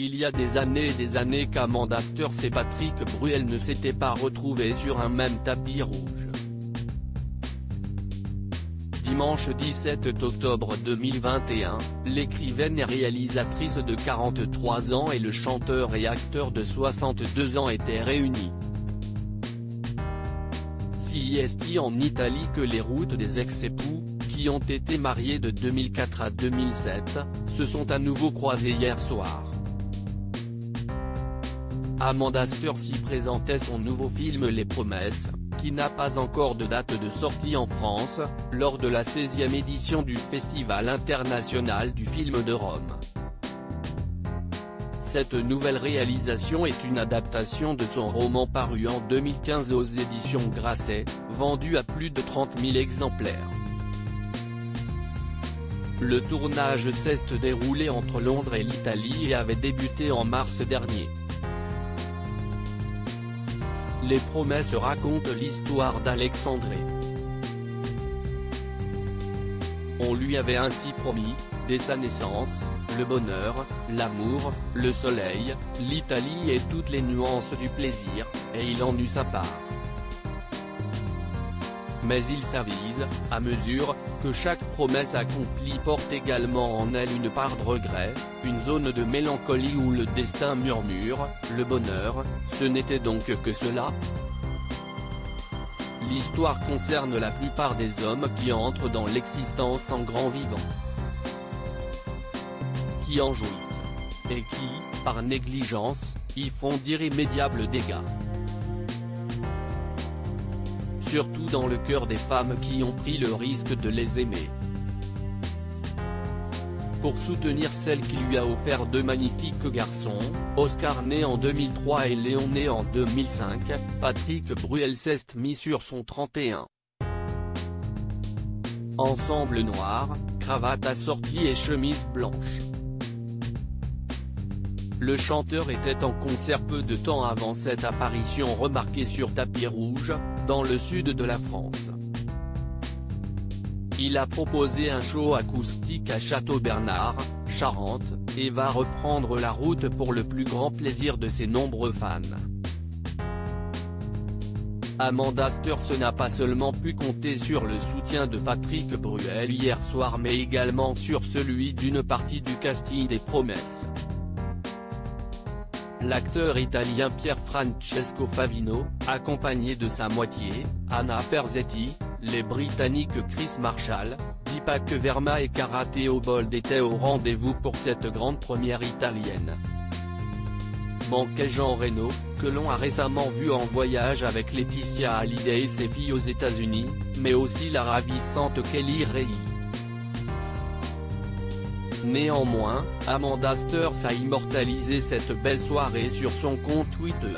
Il y a des années qu'Amanda Steurs et Patrick Bruel ne s'étaient pas retrouvés sur un même tapis rouge. Dimanche 17 octobre 2021, l'écrivaine et réalisatrice de 43 ans et le chanteur et acteur de 62 ans étaient réunis. Si est en Italie que les routes des ex-époux, qui ont été mariés de 2004 à 2007, se sont à nouveau croisés hier soir. Amanda Steurs y présentait son nouveau film Les Promesses, qui n'a pas encore de date de sortie en France, lors de la 16e édition du Festival international du film de Rome. Cette nouvelle réalisation est une adaptation de son roman paru en 2015 aux éditions Grasset, vendu à plus de 30 000 exemplaires. Le tournage s'est déroulé entre Londres et l'Italie et avait débuté en mars dernier. Les Promesses racontent l'histoire d'Alexandré. On lui avait ainsi promis, dès sa naissance, le bonheur, l'amour, le soleil, l'Italie et toutes les nuances du plaisir, et il en eut sa part. Mais il s'avise, à mesure, que chaque promesse accomplie porte également en elle une part de regret, une zone de mélancolie où le destin murmure, le bonheur, ce n'était donc que cela. L'histoire concerne la plupart des hommes qui entrent dans l'existence en grand vivant, qui en jouissent, et qui, par négligence, y font d'irrémédiables dégâts. Surtout dans le cœur des femmes qui ont pris le risque de les aimer. Pour soutenir celle qui lui a offert deux magnifiques garçons, Oscar né en 2003 et Léon né en 2005, Patrick Bruel s'est mis sur son 31. Ensemble noir, cravate assortie et chemise blanche. Le chanteur était en concert peu de temps avant cette apparition remarquée sur tapis rouge, dans le sud de la France. Il a proposé un show acoustique à Châteaubernard, Charente, et va reprendre la route pour le plus grand plaisir de ses nombreux fans. Amanda Steurs n'a pas seulement pu compter sur le soutien de Patrick Bruel hier soir mais également sur celui d'une partie du casting des Promesses. L'acteur italien Pier Francesco Favino, accompagné de sa moitié, Anna Ferzetti, les Britanniques Chris Marshall, Deepak Verma et Cara Theobold étaient au rendez-vous pour cette grande première italienne. Manquait Jean Reno, que l'on a récemment vu en voyage avec Laetitia Hallyday et ses filles aux États-Unis, mais aussi la ravissante Kelly Ray. Néanmoins, Amanda Steurs a immortalisé cette belle soirée sur son compte Twitter.